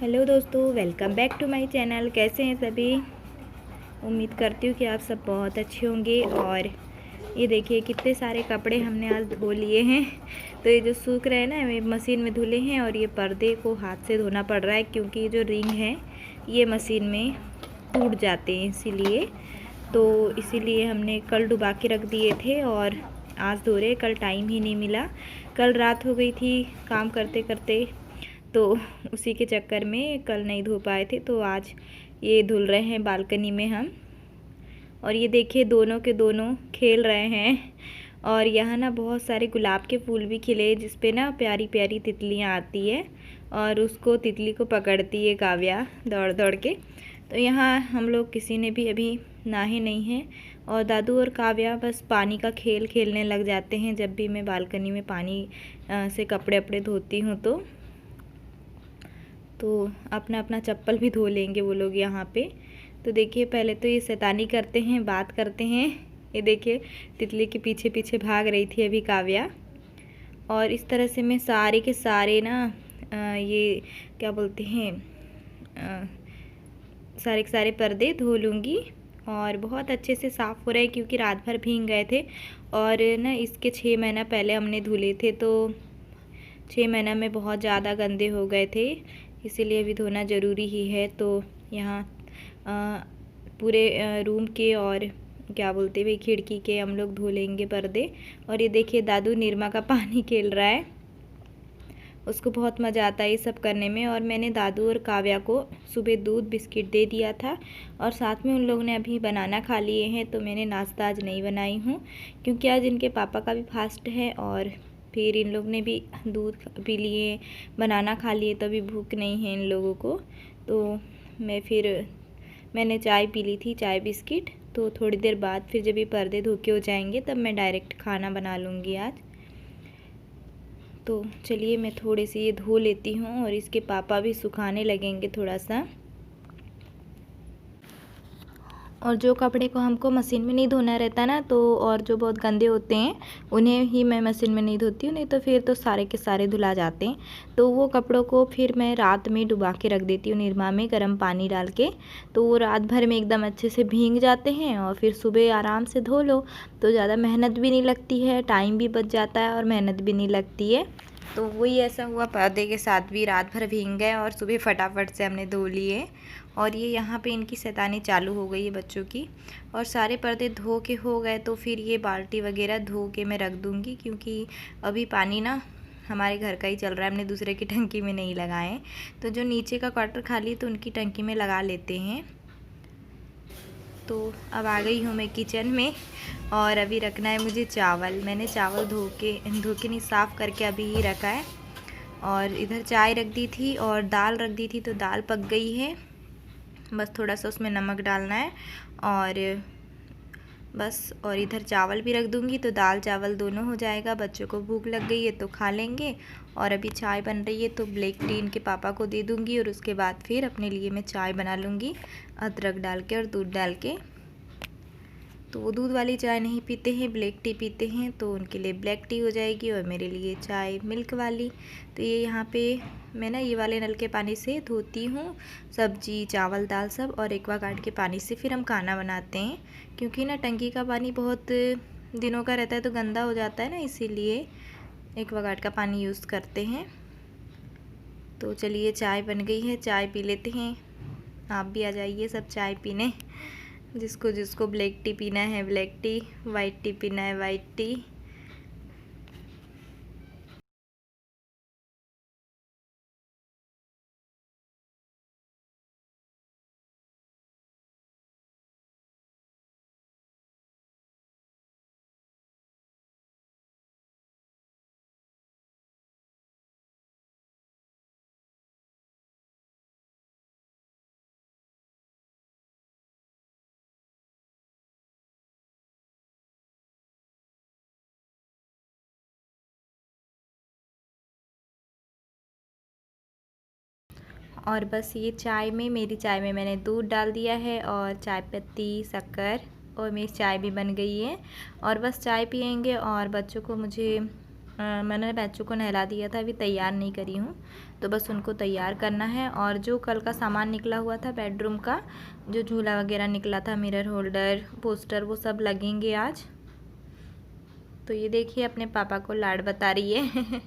Hello दोस्तों, welcome back to my channel. कैसे हैं सभी? उम्मीद करती हूँ कि आप सब बहुत अच्छे होंगे। और ये देखिए कितने सारे कपड़े हमने आज धो लिए हैं। तो ये जो सूख रहे हैं ना, ये मशीन में धुले हैं और ये पर्दे को हाथ से धोना पड़ रहा है क्योंकि ये जो रिंग है ये मशीन में टूट जाते हैं, इसीलिए हमने कल डुबा के रख दिए थे और आज धो रहे। कल टाइम ही नहीं मिला, कल रात हो गई थी काम करते करते, तो उसी के चक्कर में कल नहीं धो पाए थे। तो आज ये धुल रहे हैं बालकनी में हम। और ये देखिए दोनों के दोनों खेल रहे हैं। और यहाँ ना बहुत सारे गुलाब के फूल भी खिले जिस पे ना प्यारी प्यारी तितलियाँ आती है और उसको तितली को पकड़ती है काव्या दौड़ दौड़ के। तो यहाँ हम लोग किसी ने भी अभी नहाए नहीं हैं और दादू और काव्या बस पानी का खेल खेलने लग जाते हैं जब भी मैं बालकनी में पानी से कपड़े अपड़े धोती हूँ। तो अपना अपना चप्पल भी धो लेंगे वो लोग यहाँ पे। तो देखिए पहले तो ये शैतानी करते हैं, बात करते हैं। ये देखिए तितली के पीछे पीछे भाग रही थी अभी काव्या। और इस तरह से मैं सारे के सारे ना ये क्या बोलते हैं सारे के सारे पर्दे धो लूँगी। और बहुत अच्छे से साफ़ हो रहे हैं क्योंकि रात भर भीग गए थे। और ना इसके 6 महीना पहले हमने धुले थे, तो 6 महीना में बहुत ज़्यादा गंदे हो गए थे, इसीलिए अभी धोना ज़रूरी ही है। तो यहाँ पूरे रूम के और क्या बोलते भाई खिड़की के हम लोग धो लेंगे पर्दे। और ये देखिए दादू निरमा का पानी खेल रहा है, उसको बहुत मज़ा आता है ये सब करने में। और मैंने दादू और काव्या को सुबह दूध बिस्किट दे दिया था और साथ में उन लोगों ने अभी बनाना खा लिए हैं। तो मैंने नाश्ता आज नहीं बनाई हूँ क्योंकि आज इनके पापा का भी फास्ट है और फिर इन लोग ने भी दूध पी लिए, बनाना खा लिए, तो अभी भूख नहीं है इन लोगों को। तो मैंने चाय पी ली थी, चाय बिस्किट। तो थोड़ी देर बाद फिर जब ये पर्दे धो के हो जाएंगे तब मैं डायरेक्ट खाना बना लूँगी आज। तो चलिए मैं थोड़े से ये धो लेती हूँ और इसके पापा भी सुखाने लगेंगे थोड़ा सा। और जो कपड़े को हमको मशीन में नहीं धोना रहता ना, तो और जो बहुत गंदे होते हैं उन्हें ही मैं मशीन में नहीं धोती हूँ, नहीं तो फिर तो सारे के सारे धुला जाते हैं। तो वो कपड़ों को फिर मैं रात में डुबा के रख देती हूँ निरमा में गर्म पानी डाल के। तो वो रात भर में एकदम अच्छे से भीग जाते हैं और फिर सुबह आराम से धो लो। तो ज़्यादा मेहनत भी नहीं लगती है, टाइम भी बच जाता है और मेहनत भी नहीं लगती है। तो वही ऐसा हुआ, पर्दे के साथ भी रात भर भीग गए और सुबह फटाफट से हमने धो लिए। और ये यहाँ पे इनकी शैतानी चालू हो गई है बच्चों की। और सारे पर्दे धो के हो गए तो फिर ये बाल्टी वगैरह धो के मैं रख दूँगी क्योंकि अभी पानी ना हमारे घर का ही चल रहा है, हमने दूसरे की टंकी में नहीं लगाए। तो जो नीचे का क्वार्टर खाली तो उनकी टंकी में लगा लेते हैं। तो अब आ गई हूँ मैं किचन में और अभी रखना है मुझे चावल। मैंने चावल धो के नहीं, साफ़ करके अभी ही रखा है। और इधर चाय रख दी थी और दाल रख दी थी, तो दाल पक गई है। बस थोड़ा सा उसमें नमक डालना है और बस। और इधर चावल भी रख दूँगी तो दाल चावल दोनों हो जाएगा। बच्चों को भूख लग गई है तो खा लेंगे। और अभी चाय बन रही है तो ब्लैक टी इनके पापा को दे दूँगी और उसके बाद फिर अपने लिए मैं चाय बना लूँगी अदरक डाल के और दूध डाल के। तो वो दूध वाली चाय नहीं पीते हैं, ब्लैक टी पीते हैं, तो उनके लिए ब्लैक टी हो जाएगी और मेरे लिए चाय मिल्क वाली। तो ये यहाँ पे मैं ना ये वाले नल के पानी से धोती हूँ सब्जी चावल दाल सब, और एक्वागार्ड के पानी से फिर हम खाना बनाते हैं क्योंकि ना टंकी का पानी बहुत दिनों का रहता है तो गंदा हो जाता है ना, इसीलिए एक्वागार्ड का पानी यूज़ करते हैं। तो चलिए चाय बन गई है, चाय पी लेते हैं। आप भी आ जाइए सब चाय पीने, जिसको जिसको ब्लैक टी पीना है ब्लैक टी, वाइट टी पीना है वाइट टी। और बस ये चाय में, मेरी चाय में मैंने दूध डाल दिया है और चाय पत्ती शक्कर, और मेरी चाय भी बन गई है। और बस चाय पियेंगे और बच्चों को मुझे मैंने बच्चों को नहला दिया था, अभी तैयार नहीं करी हूँ, तो बस उनको तैयार करना है। और जो कल का सामान निकला हुआ था बेडरूम का, जो झूला वगैरह निकला था, मिरर होल्डर, पोस्टर, वो सब लगेंगे आज। तो ये देखिए अपने पापा को लाड बता रही है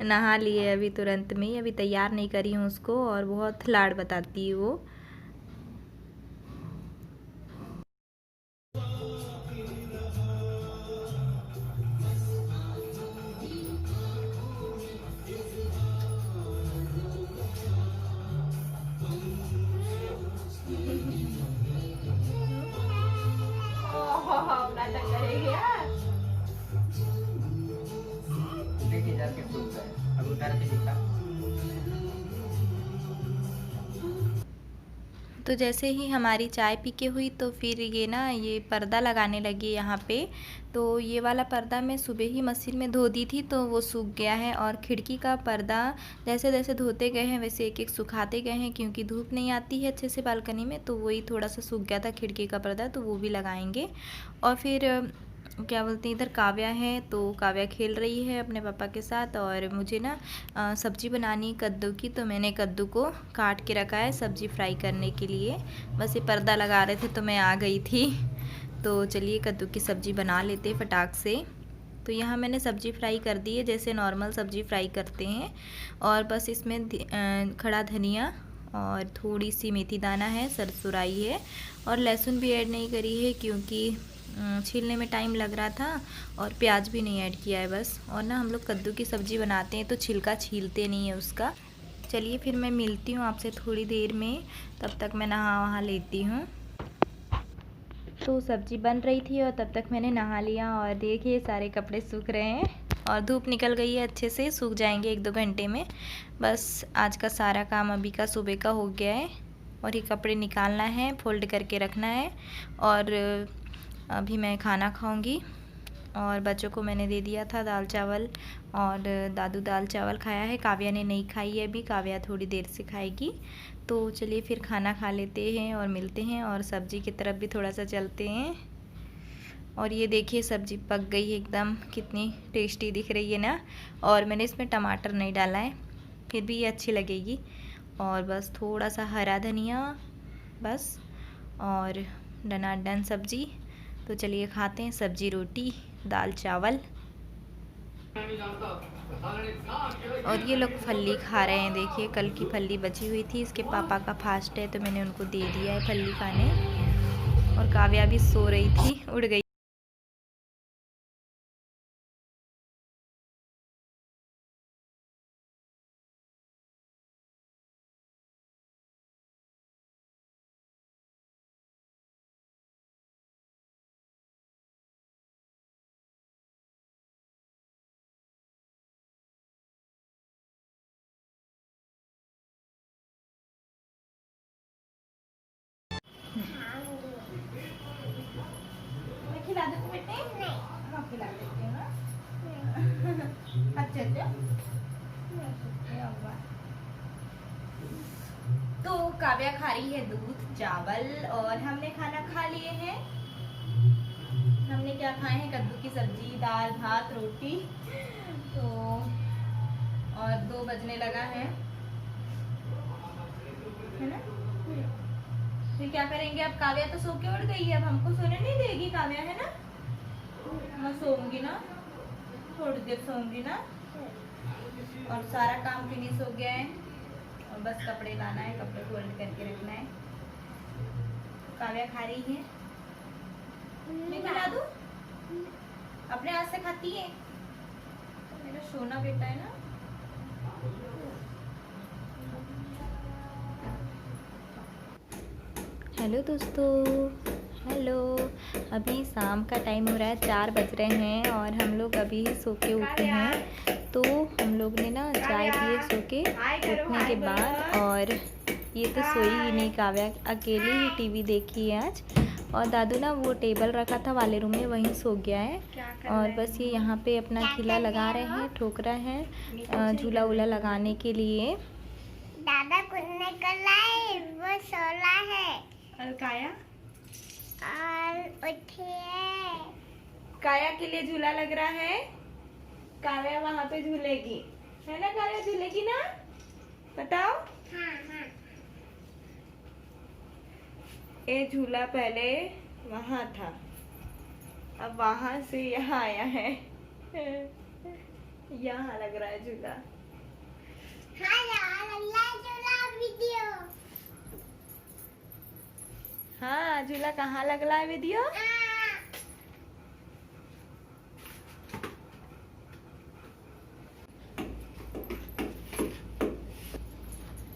नहा लिए अभी तुरंत में ही, अभी तैयार नहीं करी हूँ उसको, और बहुत लाड बताती है वो। नाटक करेगी यार। देखिए जाके अब उतार के दिखा। तो जैसे ही हमारी चाय पी के हुई तो फिर ये पर्दा लगाने लगी यहाँ पे। तो ये वाला पर्दा मैं सुबह ही मशीन में धो दी थी, तो वो सूख गया है। और खिड़की का पर्दा जैसे जैसे धोते गए हैं वैसे एक एक सुखाते गए हैं, क्योंकि धूप नहीं आती है अच्छे से बालकनी में, तो वही थोड़ा सा सूख गया था खिड़की का पर्दा, तो वो भी लगाएंगे। और फिर क्या बोलते हैं, इधर काव्या है, तो काव्या खेल रही है अपने पापा के साथ। और मुझे ना सब्ज़ी बनानी कद्दू की, तो मैंने कद्दू को काट के रखा है सब्ज़ी फ्राई करने के लिए। बस ये पर्दा लगा रहे थे तो मैं आ गई थी। तो चलिए कद्दू की सब्ज़ी बना लेते फटाक से। तो यहाँ मैंने सब्ज़ी फ्राई कर दी है जैसे नॉर्मल सब्ज़ी फ्राई करते हैं। और बस इसमें खड़ा धनिया और थोड़ी सी मेथी दाना है, सरसों राई है, और लहसुन भी ऐड नहीं करी है क्योंकि छीलने में टाइम लग रहा था, और प्याज भी नहीं ऐड किया है बस। और ना हम लोग कद्दू की सब्ज़ी बनाते हैं तो छिलका छीलते नहीं है उसका। चलिए फिर मैं मिलती हूँ आपसे थोड़ी देर में, तब तक मैं नहा वहा लेती हूँ। तो सब्ज़ी बन रही थी और तब तक मैंने नहा लिया, और देखिए सारे कपड़े सूख रहे हैं और धूप निकल गई है, अच्छे से सूख जाएंगे 1-2 घंटे में। बस आज का सारा काम अभी का सुबह का हो गया है, और ये कपड़े निकालना है, फोल्ड करके रखना है। और अभी मैं खाना खाऊंगी। और बच्चों को मैंने दे दिया था दाल चावल, और दादू दाल चावल खाया है, काव्या ने नहीं खाई है अभी, काव्या थोड़ी देर से खाएगी। तो चलिए फिर खाना खा लेते हैं और मिलते हैं, और सब्ज़ी की तरफ भी थोड़ा सा चलते हैं। और ये देखिए सब्ज़ी पक गई है एकदम, कितनी टेस्टी दिख रही है ना। और मैंने इसमें टमाटर नहीं डाला है, फिर भी ये अच्छी लगेगी। और बस थोड़ा सा हरा धनिया बस, और डनाडन सब्ज़ी। तो चलिए खाते हैं सब्ज़ी, रोटी, दाल चावल। और ये लोग फल्ली खा रहे हैं, देखिए कल की फल्ली बची हुई थी, इसके पापा का फास्ट है तो मैंने उनको दे दिया है फल्ली खाने। और काव्या भी सो रही थी, उड़ गई। मैं खिला दूँ बेटे? नहीं, मैं खिला देती हूँ ना। अच्छा तो काव्या खा रही है दूध चावल, और हमने खाना खा लिए हैं। हमने क्या खाए हैं, कद्दू की सब्जी, दाल भात रोटी। तो और 2 बजने लगा है ना। फिर क्या करेंगे अब, काव्या तो सो के उठ गई है, अब हमको सोने नहीं देगी काव्या, है ना। मैं सोऊंगी ना, थोड़ी देर सोऊंगी ना। और सारा काम फिनिश हो गया है, और बस कपड़े लाना है, कपड़े फोल्ड करके रखना है। काव्या खा रही है, मैं खिला दूं? अपने हाथ से खाती है, तो मेरा सोना बेटा है ना। हेलो दोस्तों, हेलो। अभी शाम का टाइम हो रहा है, 4 बज रहे हैं, और हम लोग अभी सो के उठे हैं। तो हम लोग ने ना चाय पिए सो के उठने के बाद, और ये तो सोई ही नहीं, काव्या अकेली ही टीवी देखी है आज। और दादू ना वो टेबल रखा था वाले रूम में, वहीं सो गया है। और बस ये यहाँ पे अपना खिला लगा रहे हैं, ठोकरा है झूला वूला लगाने के लिए। दादा कुन्ने कलाई वो सोला है, और काया और उठिए। काया के लिए झूला लग रहा है। काव्या वहाँ पे झूलेगी, है ना? काव्या झूलेगी ना? बताओ। हाँ हाँ। ये झूला पहले वहाँ था, अब वहाँ से यहाँ आया है। यहाँ लग रहा है झूला। हाँ यार, अल्लाह झूला वीडियो। हाँ, झूला कहाँ लग रहा है वीडियो?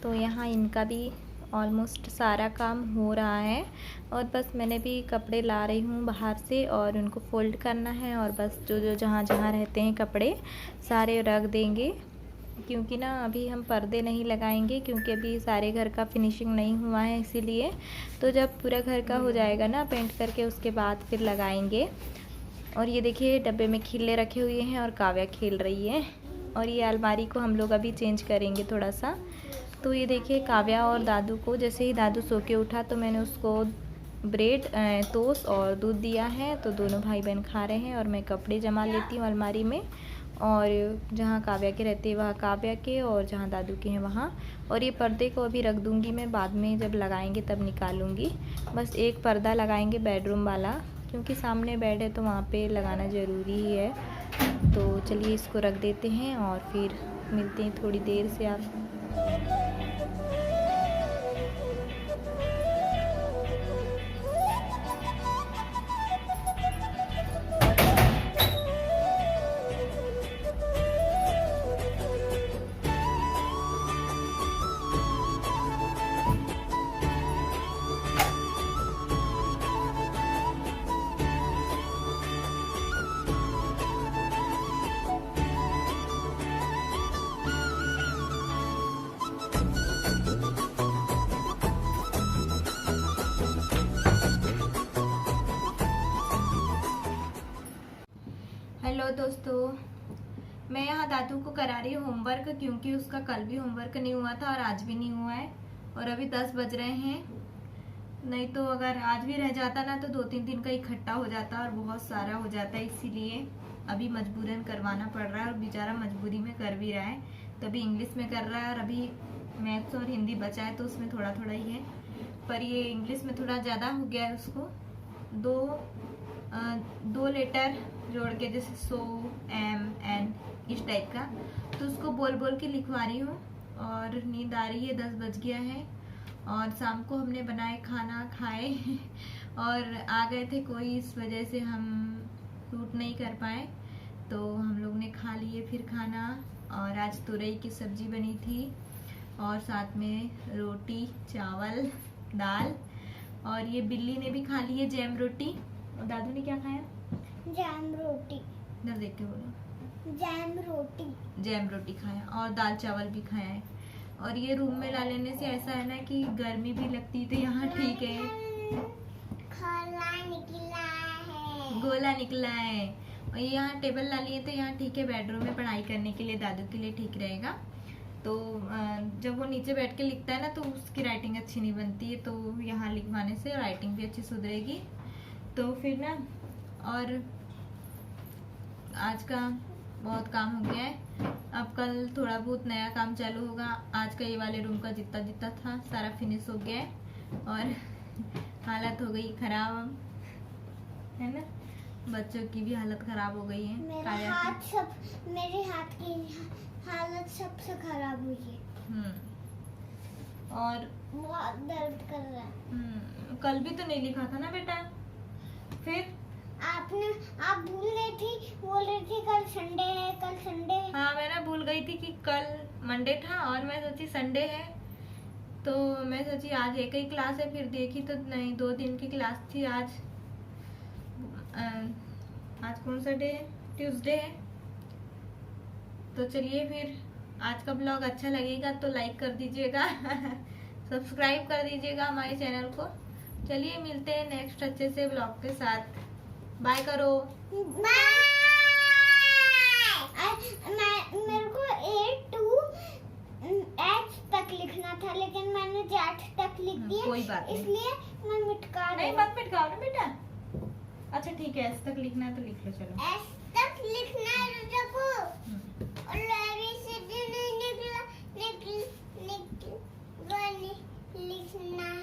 तो यहाँ इनका भी ऑलमोस्ट सारा काम हो रहा है और बस मैंने भी कपड़े ला रही हूँ बाहर से और उनको फोल्ड करना है और बस जो जो जहाँ जहाँ रहते हैं कपड़े सारे रख देंगे, क्योंकि ना अभी हम पर्दे नहीं लगाएंगे क्योंकि अभी सारे घर का फिनिशिंग नहीं हुआ है, इसीलिए। तो जब पूरा घर का हो जाएगा ना पेंट करके, उसके बाद फिर लगाएंगे। और ये देखिए डब्बे में खिल्ले रखे हुए हैं और काव्या खेल रही है। और ये अलमारी को हम लोग अभी चेंज करेंगे थोड़ा सा। तो ये देखिए काव्या और दादू को, जैसे ही दादू सो के उठा तो मैंने उसको ब्रेड, टोस्ट और दूध दिया है, तो दोनों भाई बहन खा रहे हैं और मैं कपड़े जमा लेती हूँ अलमारी में। और जहाँ काव्या के रहते हैं वहाँ काव्या के, और जहाँ दादू के हैं वहाँ। और ये पर्दे को अभी रख दूँगी मैं, बाद में जब लगाएंगे तब निकालूँगी। बस एक पर्दा लगाएंगे बेडरूम वाला, क्योंकि सामने बेड है तो वहाँ पे लगाना ज़रूरी ही है। तो चलिए इसको रख देते हैं और फिर मिलते हैं थोड़ी देर से आप। हेलो दोस्तों, मैं यहाँ दादू को करा रही हूँ होमवर्क, क्योंकि उसका कल भी होमवर्क नहीं हुआ था और आज भी नहीं हुआ है। और अभी 10 बज रहे हैं, नहीं तो अगर आज भी रह जाता ना तो 2-3 दिन का इकट्ठा हो जाता और बहुत सारा हो जाता है, इसीलिए अभी मजबूरन करवाना पड़ रहा है। और बेचारा मजबूरी में कर भी रहा है, तो अभी इंग्लिश में कर रहा है और अभी मैथ्स और हिंदी बचा है तो उसमें थोड़ा थोड़ा ही है। पर ये इंग्लिश में थोड़ा ज़्यादा हो गया है उसको, दो लेटर जोड़ के, जैसे सो, एम, एन, इस टाइप का। तो उसको बोल बोल के लिखवा रही हूँ। और नींद आ रही है, 10 बज गया है। और शाम को हमने बनाए खाना, खाए और आ गए थे कोई, इस वजह से हम शूट नहीं कर पाए। तो हम लोग ने खा लिए फिर खाना। और आज तुरई की सब्जी बनी थी और साथ में रोटी, चावल, दाल। और ये बिल्ली ने भी खा ली है जैम रोटी। और दादू ने क्या खाया? जैम रोटी। इधर देख के बोलो। जैम रोटी। जैम रोटी खाया और दाल चावल भी खाया है। और ये रूम में ला लेने से ऐसा है ना कि गर्मी भी लगती है, तो यहाँ ठीक है। गोला निकला है। गोला निकला है। और ये यहाँ टेबल ला लिए तो यहाँ ठीक है, बेडरूम में पढ़ाई करने के लिए दादू के लिए ठीक रहेगा। तो जब वो नीचे बैठ के लिखता है ना तो उसकी राइटिंग अच्छी नहीं बनती है, तो यहाँ लिखवाने से राइटिंग भी अच्छी सुधरेगी। तो फिर ना, और आज का बहुत काम हो गया है, अब कल थोड़ा बहुत नया काम चालू होगा। आज का ये वाले रूम का जितना जितना था सारा फिनिश हो गया है और हालत हो गई खराब, है ना? बच्चों की भी हालत खराब हो गई है। मेरे हाथ की हालत सबसे खराब हुई है। और बहुत दर्द कर रहा है। कल भी तो नहीं लिखा था ना बेटा? फिर आप भूल गई थी, बोल रही थी कल संडे है, कल संडे है। हाँ, मैं ना भूल गई थी कि कल मंडे था और मैं सोची संडे है, तो मैं सोची आज एक ही क्लास है। फिर देखी तो नहीं, 2 दिन की क्लास थी। आज कौन सा डे है? ट्यूसडे है। तो चलिए फिर, आज का ब्लॉग अच्छा लगेगा तो लाइक कर दीजिएगा सब्सक्राइब कर दीजिएगा हमारे चैनल को। चलिए मिलते हैं नेक्स्ट अच्छे से ब्लॉग के साथ। बाय करो। बाय। मेरे को A to H तक लिखना था, लेकिन मैंने Z तक लिख दिया। कोई बात नहीं, इसलिए मैं मिटका नहीं, मत मिटकाओ ना बेटा। अच्छा ठीक है, S तक लिखना है तो लिख लो। चलो S तक एफ लिखना है रुको। और ABCD नहीं निकला, लिखना